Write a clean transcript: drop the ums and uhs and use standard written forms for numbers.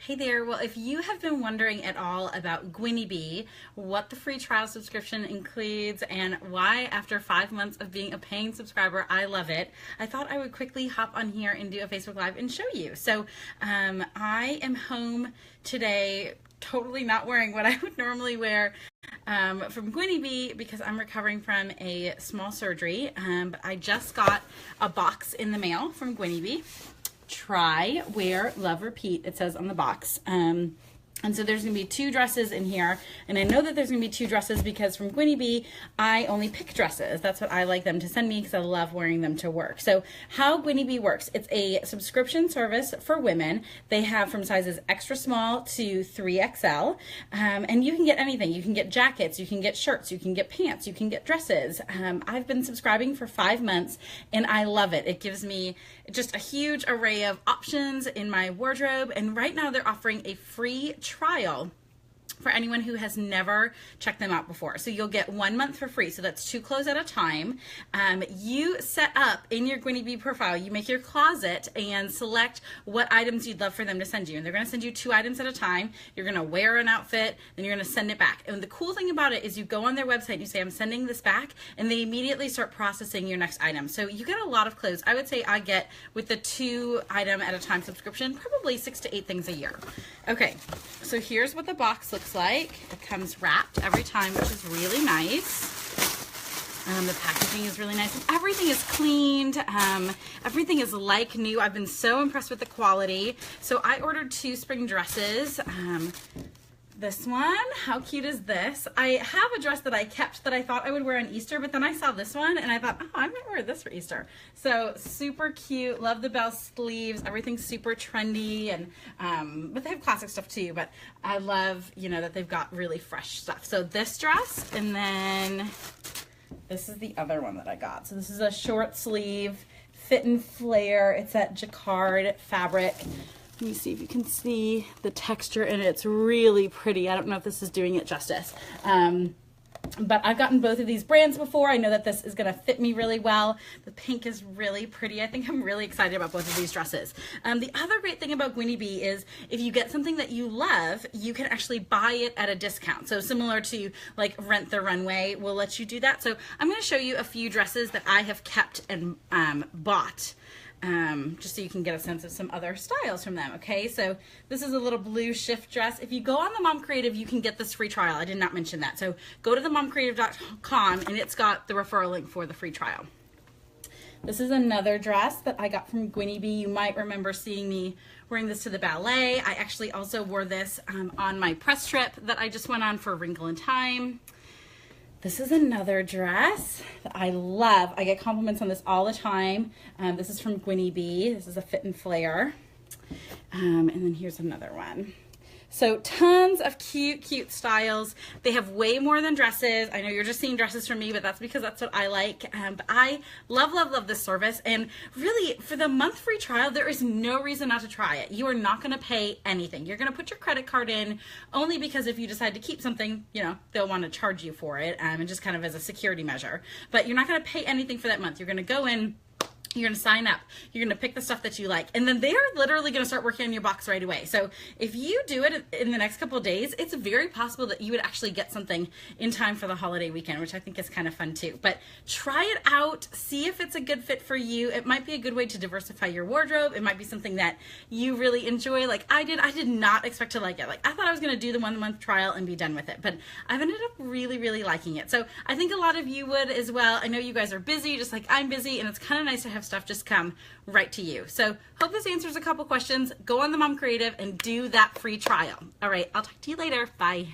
Hey there. Well, if you have been wondering at all about Gwynnie, what the free trial subscription includes, and why after 5 months of being a paying subscriber, I love it, I thought I would quickly hop on here and do a Facebook Live and show you. So I am home today, totally not wearing what I would normally wear from Gwynnie because I'm recovering from a small surgery. But I just got a box in the mail from Gwynnie. Try, wear, love, repeat, it says on the box. And so there's going to be 2 dresses in here. And I know that there's going to be 2 dresses because from Gwynnie, I only pick dresses. That's what I like them to send me because I love wearing them to work. So how Gwynnie works, it's a subscription service for women. They have from sizes extra small to 3XL. And you can get anything. You can get jackets, you can get shirts, you can get pants, you can get dresses. I've been subscribing for 5 months and I love it. It gives me just a huge array of options in my wardrobe. And right now they're offering a free trial for anyone who has never checked them out before. So you'll get 1 month for free. So that's 2 clothes at a time. You set up in your Gwynnie profile, you make your closet and select what items you'd love for them to send you. And they're going to send you 2 items at a time. You're going to wear an outfit, then you're going to send it back. And the cool thing about it is you go on their website and you say, I'm sending this back, and they immediately start processing your next item. So you get a lot of clothes. I would say I get, with the 2 item at a time subscription, probably 6 to 8 things a year. Okay, so here's what the box looks like. It comes wrapped every time, which is really nice. The packaging is really nice. Everything is cleaned. Everything is like new. I've been so impressed with the quality. So I ordered 2 spring dresses. This one, how cute is this? I have a dress that I kept that I thought I would wear on Easter, but then I saw this one and I thought, oh, I might wear this for Easter. So super cute. Love the bell sleeves. Everything's super trendy, and but they have classic stuff too. But I love, that they've got really fresh stuff. So this dress, and then this is the other one that I got. So this is a short sleeve, fit and flare. It's that jacquard fabric. Let me see if you can see the texture in it. It's really pretty. I don't know if this is doing it justice. But I've gotten both of these brands before. I know that this is going to fit me really well. The pink is really pretty. I think I'm really excited about both of these dresses. The other great thing about Gwynnie is if you get something that you love, you can actually buy it at a discount. So similar to like Rent the Runway will let you do that. So I'm going to show you a few dresses that I have kept and bought. Just so you can get a sense of some other styles from them. Okay, so this is a little blue shift dress. If you go on the Mom Creative, you can get this free trial. I did not mention that. So go to themomcreative.com and it's got the referral link for the free trial. This is another dress that I got from Gwynnie. You might remember seeing me wearing this to the ballet. I actually also wore this on my press trip that I just went on for Wrinkle in Time. This is another dress that I love. I get compliments on this all the time. This is from Gwynnie. This is a fit and flare. And then here's another one. So tons of cute, cute styles. They have way more than dresses. I know you're just seeing dresses from me, but that's because that's what I like. But I love, love, love this service. And really, for the month free trial, there is no reason not to try it. You are not going to pay anything. You're going to put your credit card in only because if you decide to keep something, they'll want to charge you for it, and just kind of as a security measure. But you're not going to pay anything for that month. You're going to go in, you're going to sign up, you're going to pick the stuff that you like, and then they are literally going to start working on your box right away. So if you do it in the next couple of days, it's very possible that you would actually get something in time for the holiday weekend, which I think is kind of fun too. But try it out, see if it's a good fit for you. It might be a good way to diversify your wardrobe. It might be something that you really enjoy like I did. I did not expect to like it. Like I thought I was going to do the 1 month trial and be done with it, but I've ended up really, really liking it. So I think a lot of you would as well. I know you guys are busy just like I'm busy, and it's kind of nice to have stuff just come right to you. So hope this answers a couple questions. Go on the Mom Creative and do that free trial. All right, I'll talk to you later. Bye.